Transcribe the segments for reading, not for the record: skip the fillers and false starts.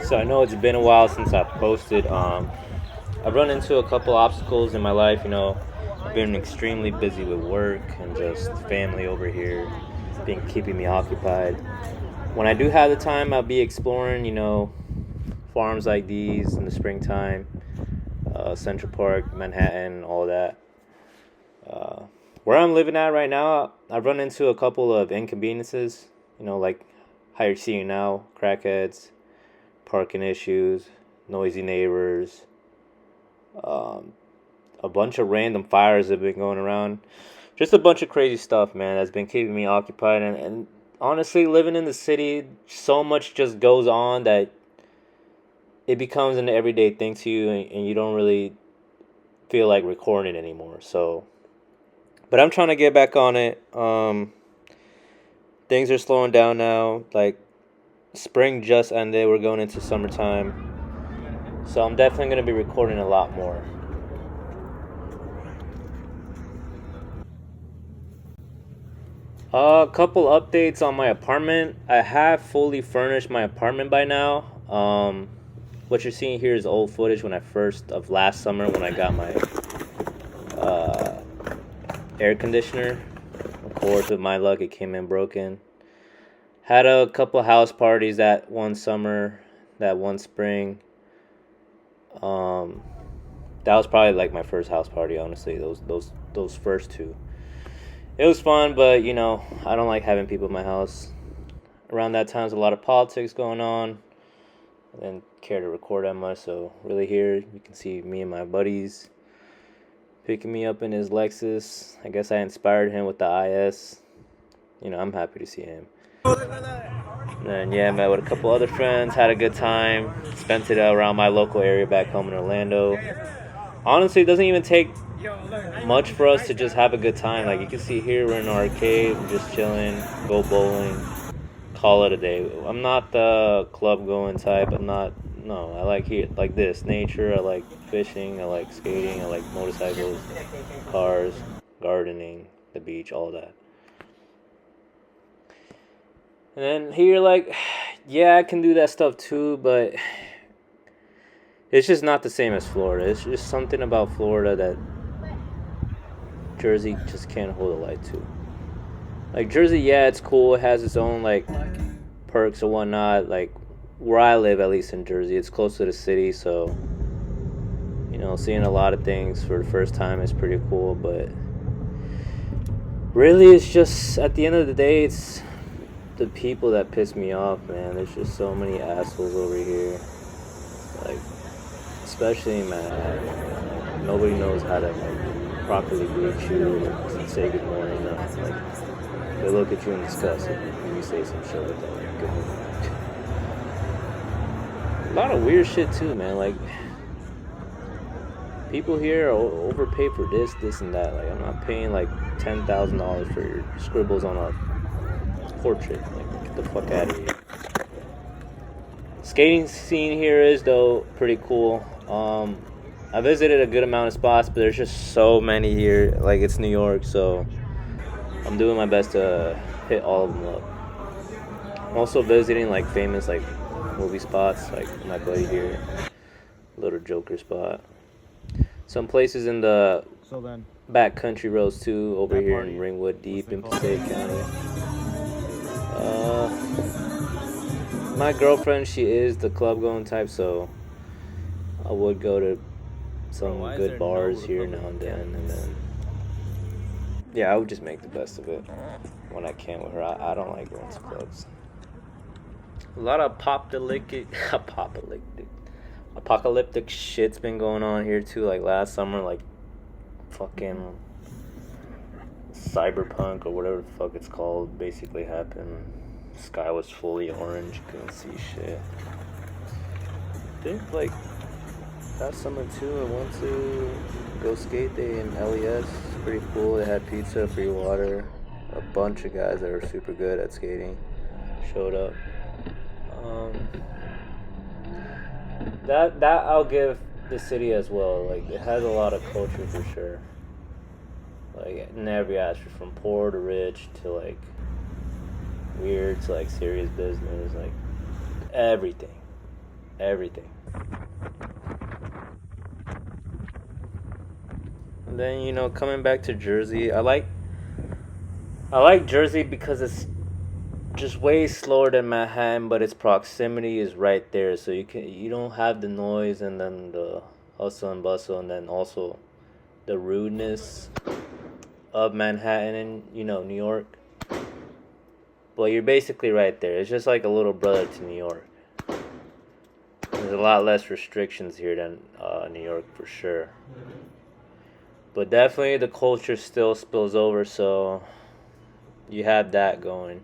So I know it's been a while since I posted. I've run into a couple obstacles in my life. I've been extremely busy with work and just family over here, been keeping me occupied. When I do have the time, I'll be exploring. Farms like these in the springtime, Central Park, Manhattan, all that. Uh, where I'm living at right now, I've run into a couple of inconveniences. Like how you're seeing now, crackheads, parking issues, noisy neighbors, um, a bunch of random fires have been going around. Just a bunch of crazy stuff, man, that's been keeping me occupied. And honestly, living in the city, so much just goes on that it becomes an everyday thing to you, and you don't really feel like recording it anymore. So, but I'm trying to get back on it. Things are slowing down now. Like, spring just ended. We're going into summertime. So I'm definitely going to be recording a lot more. A couple updates on my apartment. I have fully furnished my apartment by now. What you're seeing here is old footage of last summer when I got my uh, air conditioner. Of course, with my luck, it came in broken. Had a couple house parties that one summer, that one spring. Um, that was probably like my first house party. Honestly, those first two. It was fun, but I don't like having people in my house. Around that time, there's a lot of politics going on. I didn't care to record that much, so really here you can see me and my buddies picking me up in his Lexus. I guess I inspired him with the IS. I'm happy to see him. And then yeah, met with a couple other friends, had a good time, spent it around my local area back home in Orlando. Honestly, it doesn't even take much for us to just have a good time. Like you can see here, we're in an arcade, we're just chilling, go bowling, call it a day. I'm not the club going type. No, I like here, like this, nature. I like fishing, I like skating, I like motorcycles, cars, gardening, the beach, all that. And then here, like, yeah, I can do that stuff too, but it's just not the same as Florida. It's just something about Florida that Jersey just can't hold a light to. Like Jersey, yeah, it's cool. It has its own like perks or whatnot. Like where I live, at least in Jersey, it's close to the city, so seeing a lot of things for the first time is pretty cool. But really, it's just at the end of the day, it's the people that piss me off, man. There's just so many assholes over here. Like, especially in Manhattan. Like, nobody knows how to properly greet you and say good morning. Like, they look at you in disgust if you say some shit like that. Like, good morning. A lot of weird shit too, man. Like, people here are overpaid for this, and that. Like, I'm not paying like $10,000 for your scribbles on a portrait. Like, get the fuck out of here. Skating scene here is though pretty cool. I visited a good amount of spots, but there's just so many here. Like it's New York, so I'm doing my best to hit all of them up. I'm also visiting like famous like movie spots, like my buddy here, Little Joker spot. Some places in the back country roads too, over here in Ringwood, deep in Passaic County. My girlfriend, she is the club going type, so I would go to some good bars here now and then yeah, I would just make the best of it when I can with her. I don't like going to clubs. A lot of apocalyptic shit's been going on here too. Like last summer, like fucking cyberpunk or whatever the fuck it's called basically happened. Sky was fully orange, couldn't see shit. I think like last summer too, I went to go skate day in LES. Pretty cool. They had pizza, free water. A bunch of guys that are super good at skating showed up. That I'll give the city as well. Like it has a lot of culture for sure. Like in every aspect, from poor to rich to like weird to like serious business, like everything. everything. And then, you know, coming back to Jersey, I like Jersey because it's just way slower than Manhattan, but its proximity is right there, so you don't have the noise and then the hustle and bustle, and then also the rudeness of Manhattan and, you know, New York. But you're basically right there. It's just like a little brother to New York. There's a lot less restrictions here than New York for sure. But definitely the culture still spills over, so you have that going.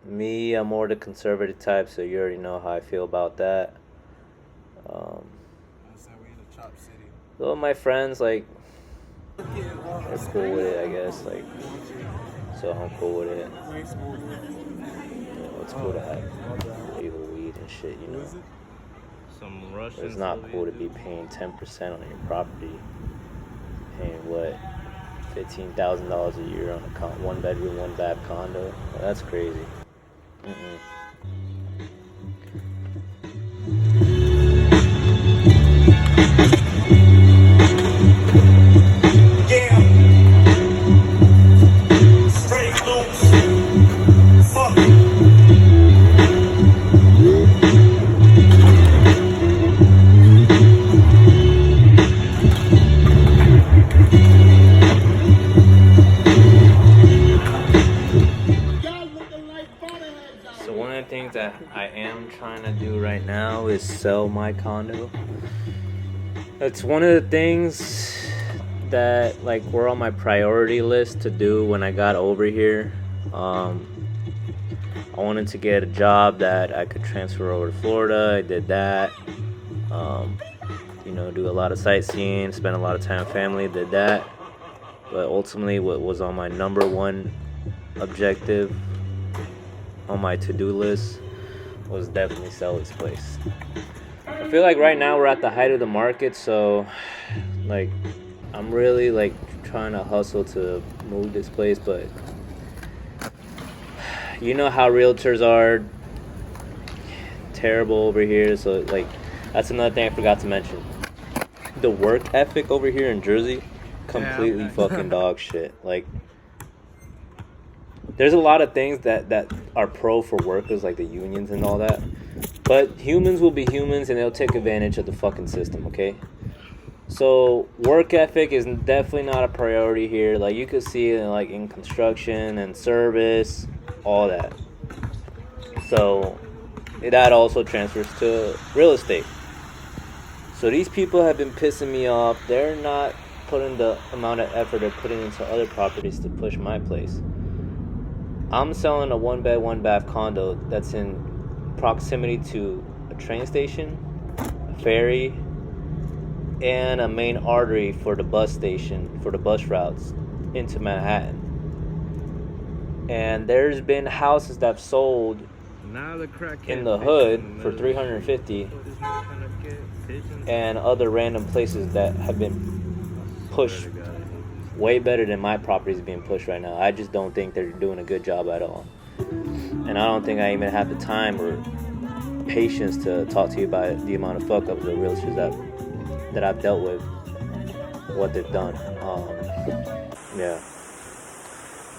Me, I'm more the conservative type, so you already know how I feel about that. I said we in the Chop City. Well, my friends, like, they're cool with it, I guess. Like, so I'm cool with it. You know, it's cool to have legal weed and shit, you know. Some Russian. It's not cool to be paying 10% on your property. Paying what? $15,000 a year on a one bedroom, one bath condo. Well, that's crazy. Yeah. Straight loose. Fuck. So one of the things that I am trying to do right now is sell my condo. That's one of the things that like were on my priority list to do when I got over here. I wanted to get a job that I could transfer over to Florida. I did that. You know, do a lot of sightseeing, spend a lot of time with family, did that. But ultimately what was on my number one objective on my to-do list was definitely sell this place. I feel like right now we're at the height of the market, so like I'm really like trying to hustle to move this place, but you know how realtors are terrible over here, so like that's another thing I forgot to mention. The work ethic over here in Jersey, completely fucking dog shit. Like there's a lot of things that are pro for workers, like the unions and all that. But humans will be humans and they'll take advantage of the fucking system, okay? So work ethic is definitely not a priority here. Like you could see it like in construction and service, all that. So that also transfers to real estate. So these people have been pissing me off. They're not putting the amount of effort they're putting into other properties to push my place. I'm selling a one bed, one bath condo that's in proximity to a train station, a ferry, and a main artery for the bus station, for the bus routes into Manhattan. And there's been houses that have sold in the hood for $350 and other random places that have been pushed way better than my property is being pushed right now. I just don't think they're doing a good job at all. And I don't think I even have the time or patience to talk to you about the amount of fuck ups of realtors that I've dealt with, what they've done. Yeah.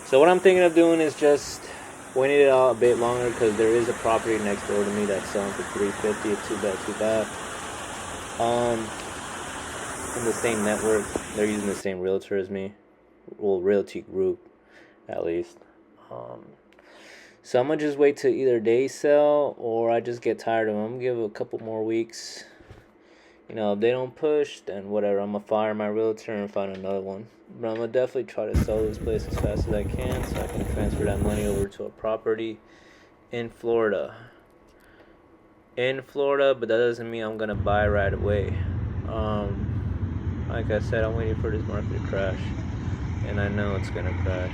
So what I'm thinking of doing is just waiting it out a bit longer, because there is a property next door to me that's selling for $350, a 2 bed, 2 bath. In the same network, they're using the same realtor as me, well, realty group, at least. So I'm gonna just wait till either they sell or I just get tired of them. I'm gonna give it a couple more weeks. You know, if they don't push, then whatever. I'm gonna fire my realtor and find another one. But I'm gonna definitely try to sell this place as fast as I can so I can transfer that money over to a property in Florida. But that doesn't mean I'm gonna buy right away. Like I said, I'm waiting for this market to crash, and I know it's gonna crash.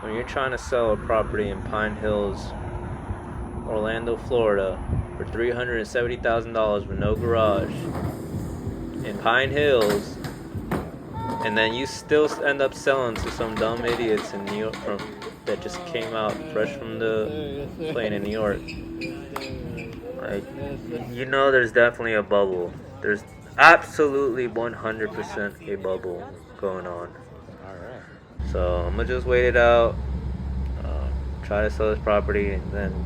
When you're trying to sell a property in Pine Hills, Orlando, Florida, for $370,000 with no garage in Pine Hills, and then you still end up selling to some dumb idiots in New York that just came out fresh from the plane in New York. Like, you know, there's definitely a bubble. There's absolutely 100% a bubble going on. Alright. So I'm gonna just wait it out, try to sell this property, and then,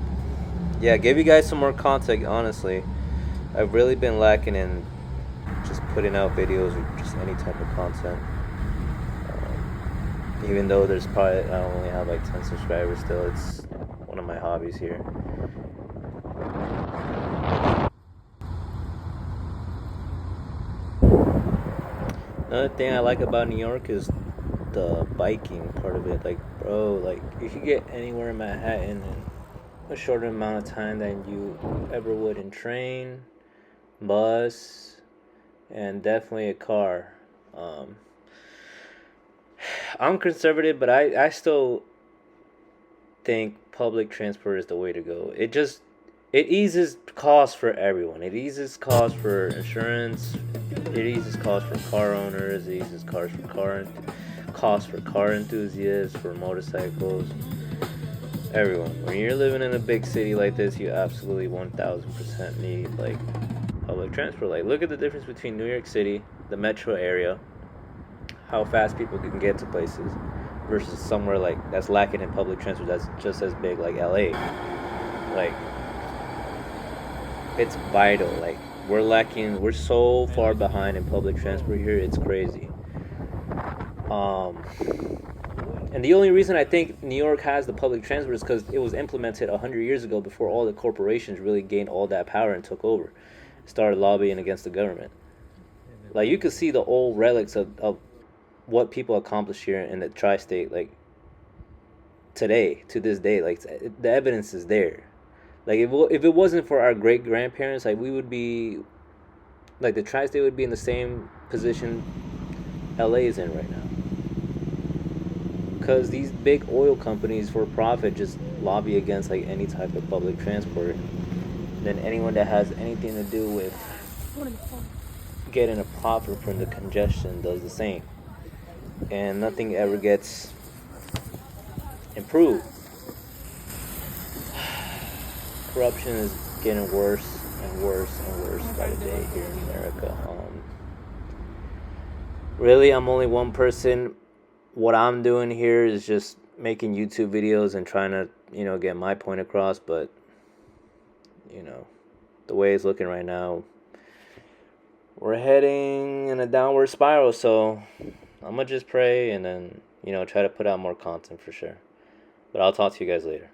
yeah, give you guys some more content. Honestly, I've really been lacking in just putting out videos or just any type of content. Even though there's probably, I only have like 10 subscribers still, it's one of my hobbies here. Another thing I like about New York is the biking part of it. Like, bro, like, you could get anywhere in Manhattan in a shorter amount of time than you ever would in train, bus, and definitely a car. I'm conservative, but I still think public transport is the way to go. It eases costs for everyone. It eases costs for insurance. It eases costs for car owners. It eases costs for car enthusiasts, for motorcycles. Everyone. When you're living in a big city like this, you absolutely 1000% need like public transport. Like, look at the difference between New York City, the metro area, how fast people can get to places, versus somewhere like that's lacking in public transport that's just as big, like LA. Like, it's vital. Like, we're so far behind in public transport here, it's crazy. And the only reason I think New York has the public transport is because it was implemented 100 years ago, before all the corporations really gained all that power and took over, started lobbying against the government. Like, you could see the old relics of what people accomplished here in the tri-state, like, today, to this day. Like, the evidence is there. Like, if it wasn't for our great grandparents, like, we would be, like, the tri-state would be in the same position LA is in right now. Because these big oil companies for profit just lobby against like any type of public transport. Then anyone that has anything to do with getting a profit from the congestion does the same. And nothing ever gets improved. Corruption is getting worse and worse and worse by the day here in America. Really, I'm only one person. What I'm doing here is just making YouTube videos and trying to, get my point across. But, the way it's looking right now, we're heading in a downward spiral. So I'm going to just pray and then, try to put out more content for sure. But I'll talk to you guys later.